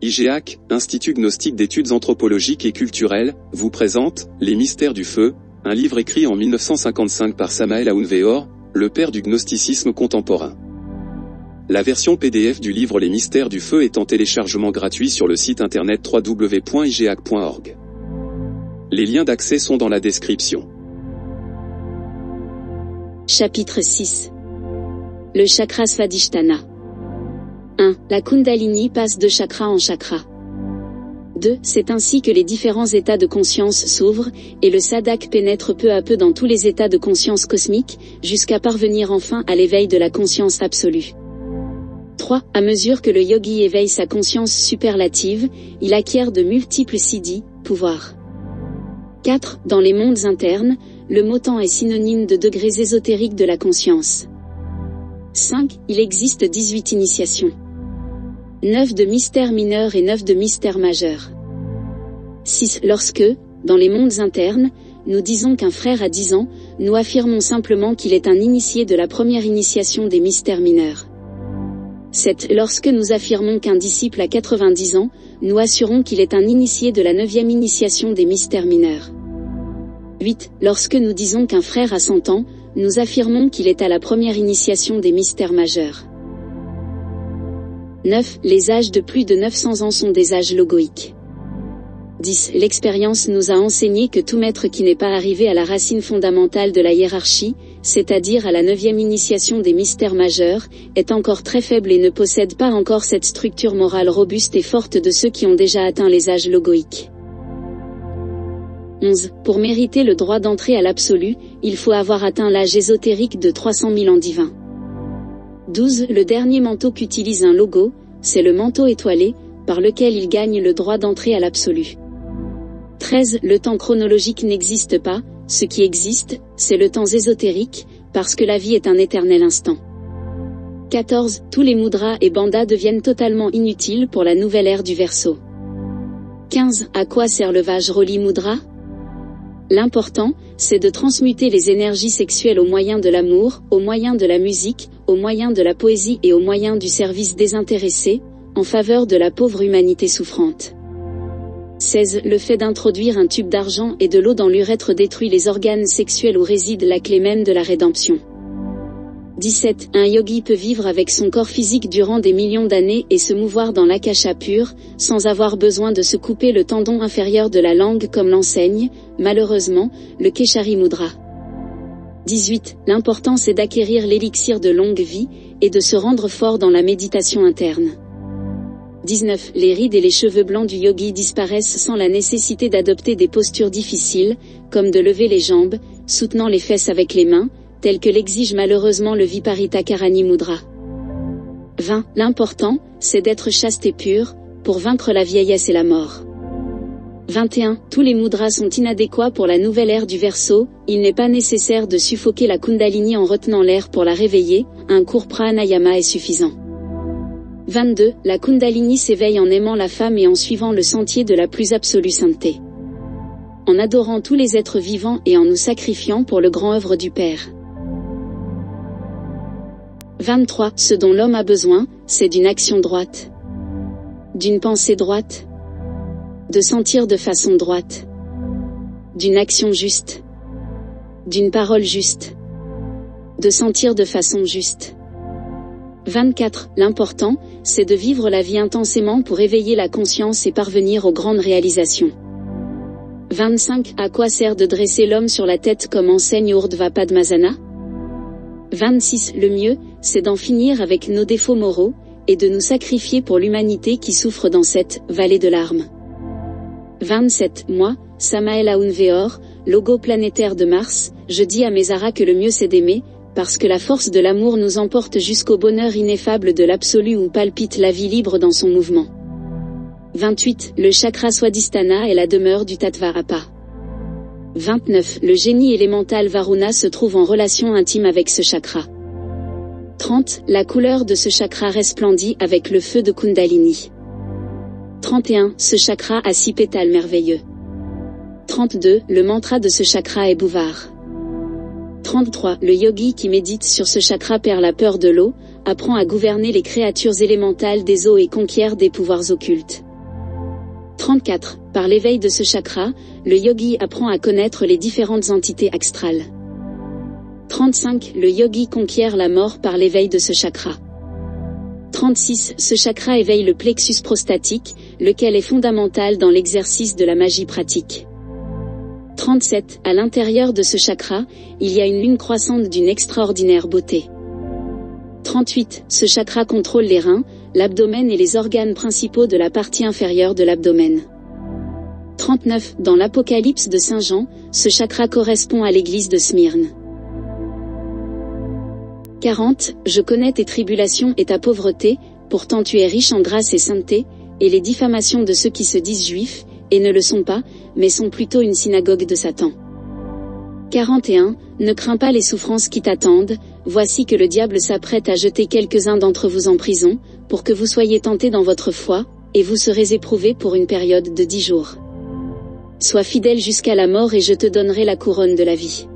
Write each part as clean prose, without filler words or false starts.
IGAC, Institut Gnostique d'études anthropologiques et culturelles, vous présente « Les mystères du feu », un livre écrit en 1955 par Samael Aoun Weor, le père du gnosticisme contemporain. La version PDF du livre Les mystères du feu est en téléchargement gratuit sur le site internet www.igac.org. Les liens d'accès sont dans la description. Chapitre 6. Le chakra Svadhisthana. 1. La Kundalini passe de chakra en chakra. 2. C'est ainsi que les différents états de conscience s'ouvrent, et le sadhak pénètre peu à peu dans tous les états de conscience cosmique, jusqu'à parvenir enfin à l'éveil de la conscience absolue. 3. À mesure que le yogi éveille sa conscience superlative, il acquiert de multiples siddhis, pouvoirs. 4. Dans les mondes internes, le mot temps est synonyme de degrés ésotériques de la conscience. 5. Il existe 18 initiations. 9 de mystères mineurs et 9 de mystères majeurs. 6. Lorsque, dans les mondes internes, nous disons qu'un frère a 10 ans, nous affirmons simplement qu'il est un initié de la première initiation des mystères mineurs. 7. Lorsque nous affirmons qu'un disciple a 90 ans, nous assurons qu'il est un initié de la 9e initiation des mystères mineurs. 8. Lorsque nous disons qu'un frère a 100 ans, nous affirmons qu'il est à la première initiation des mystères majeurs. 9. Les âges de plus de 900 ans sont des âges logoïques. 10. L'expérience nous a enseigné que tout maître qui n'est pas arrivé à la racine fondamentale de la hiérarchie, c'est-à-dire à la 9e initiation des mystères majeurs, est encore très faible et ne possède pas encore cette structure morale robuste et forte de ceux qui ont déjà atteint les âges logoïques. 11. Pour mériter le droit d'entrer à l'absolu, il faut avoir atteint l'âge ésotérique de 300 000 ans divins. 12. Le dernier manteau qu'utilise un logo, c'est le manteau étoilé, par lequel il gagne le droit d'entrer à l'absolu. 13. Le temps chronologique n'existe pas, ce qui existe, c'est le temps ésotérique, parce que la vie est un éternel instant. 14. Tous les mudras et bandas deviennent totalement inutiles pour la nouvelle ère du Verseau. 15. À quoi sert le Vajroli Mudra ? L'important, c'est de transmuter les énergies sexuelles au moyen de l'amour, au moyen de la musique, au moyen de la poésie et au moyen du service désintéressé, en faveur de la pauvre humanité souffrante. 16. Le fait d'introduire un tube d'argent et de l'eau dans l'urètre détruit les organes sexuels où réside la clé même de la rédemption. 17. Un yogi peut vivre avec son corps physique durant des millions d'années et se mouvoir dans l'akasha pur, sans avoir besoin de se couper le tendon inférieur de la langue comme l'enseigne, malheureusement, le Keshari Mudra. 18. L'important c'est d'acquérir l'élixir de longue vie, et de se rendre fort dans la méditation interne. 19. Les rides et les cheveux blancs du yogi disparaissent sans la nécessité d'adopter des postures difficiles, comme de lever les jambes, soutenant les fesses avec les mains, tel que l'exige malheureusement le Viparita Karani Mudra. 20. L'important, c'est d'être chaste et pur, pour vaincre la vieillesse et la mort. 21. Tous les mudras sont inadéquats pour la nouvelle ère du Verseau, il n'est pas nécessaire de suffoquer la Kundalini en retenant l'air pour la réveiller, un court pranayama est suffisant. 22. La Kundalini s'éveille en aimant la femme et en suivant le sentier de la plus absolue sainteté. En adorant tous les êtres vivants et en nous sacrifiant pour le grand œuvre du Père. 23. Ce dont l'homme a besoin, c'est d'une action droite. D'une pensée droite. De sentir de façon droite. D'une action juste. D'une parole juste. De sentir de façon juste. 24. L'important, c'est de vivre la vie intensément pour éveiller la conscience et parvenir aux grandes réalisations. 25. À quoi sert de dresser l'homme sur la tête comme enseigne Urdhva Padmasana ? 26. Le mieux, c'est d'en finir avec nos défauts moraux, et de nous sacrifier pour l'humanité qui souffre dans cette vallée de larmes. 27. Moi, Samael Aoun Weor, logo planétaire de Mars, je dis à mes aras que le mieux c'est d'aimer, parce que la force de l'amour nous emporte jusqu'au bonheur ineffable de l'absolu où palpite la vie libre dans son mouvement. 28. Le chakra Svadhisthana est la demeure du Tattva-Apa. 29. Le génie élémental Varuna se trouve en relation intime avec ce chakra. 30. La couleur de ce chakra resplendit avec le feu de Kundalini. 31. Ce chakra a 6 pétales merveilleux. 32. Le mantra de ce chakra est Bhuvar. 33. Le yogi qui médite sur ce chakra perd la peur de l'eau, apprend à gouverner les créatures élémentales des eaux et conquiert des pouvoirs occultes. 34. Par l'éveil de ce chakra, le yogi apprend à connaître les différentes entités astrales. 35. Le yogi conquiert la mort par l'éveil de ce chakra. 36. Ce chakra éveille le plexus prostatique, lequel est fondamental dans l'exercice de la magie pratique. 37. À l'intérieur de ce chakra, il y a une lune croissante d'une extraordinaire beauté. 38. Ce chakra contrôle les reins, l'abdomen et les organes principaux de la partie inférieure de l'abdomen. 39. Dans l'Apocalypse de Saint Jean, ce chakra correspond à l'église de Smyrne. 40. Je connais tes tribulations et ta pauvreté, pourtant tu es riche en grâce et sainteté, et les diffamations de ceux qui se disent juifs, et ne le sont pas, mais sont plutôt une synagogue de Satan. 41. Ne crains pas les souffrances qui t'attendent, voici que le diable s'apprête à jeter quelques-uns d'entre vous en prison, pour que vous soyez tentés dans votre foi, et vous serez éprouvés pour une période de 10 jours. Sois fidèle jusqu'à la mort et je te donnerai la couronne de la vie.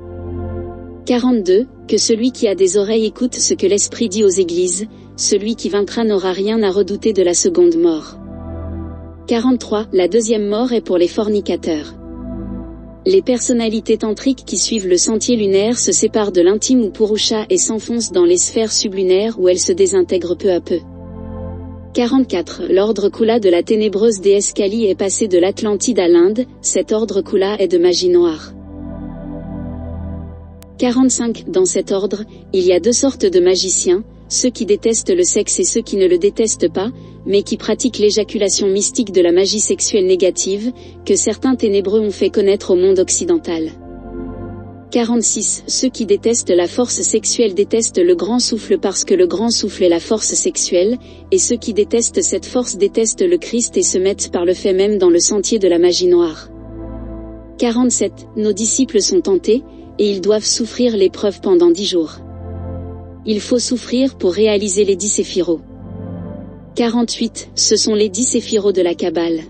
42. Que celui qui a des oreilles écoute ce que l'Esprit dit aux églises, celui qui vaincra n'aura rien à redouter de la seconde mort. 43. La deuxième mort est pour les fornicateurs. Les personnalités tantriques qui suivent le sentier lunaire se séparent de l'intime ou purusha et s'enfoncent dans les sphères sublunaires où elles se désintègrent peu à peu. 44. L'ordre Kula de la ténébreuse déesse Kali est passé de l'Atlantide à l'Inde, cet ordre Kula est de magie noire. 45. Dans cet ordre, il y a deux sortes de magiciens, ceux qui détestent le sexe et ceux qui ne le détestent pas, mais qui pratiquent l'éjaculation mystique de la magie sexuelle négative, que certains ténébreux ont fait connaître au monde occidental. 46. Ceux qui détestent la force sexuelle détestent le grand souffle parce que le grand souffle est la force sexuelle, et ceux qui détestent cette force détestent le Christ et se mettent par le fait même dans le sentier de la magie noire. 47. Nos disciples sont tentés, et ils doivent souffrir l'épreuve pendant 10 jours. Il faut souffrir pour réaliser les 10 séphiros. 48. Ce sont les 10 séphiros de la Kabbale.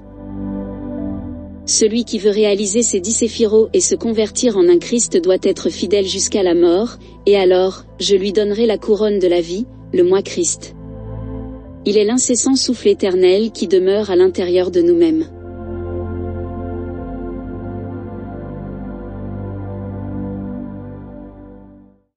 Celui qui veut réaliser ces 10 séphiros et se convertir en un Christ doit être fidèle jusqu'à la mort, et alors, je lui donnerai la couronne de la vie, le moi Christ. Il est l'incessant souffle éternel qui demeure à l'intérieur de nous-mêmes.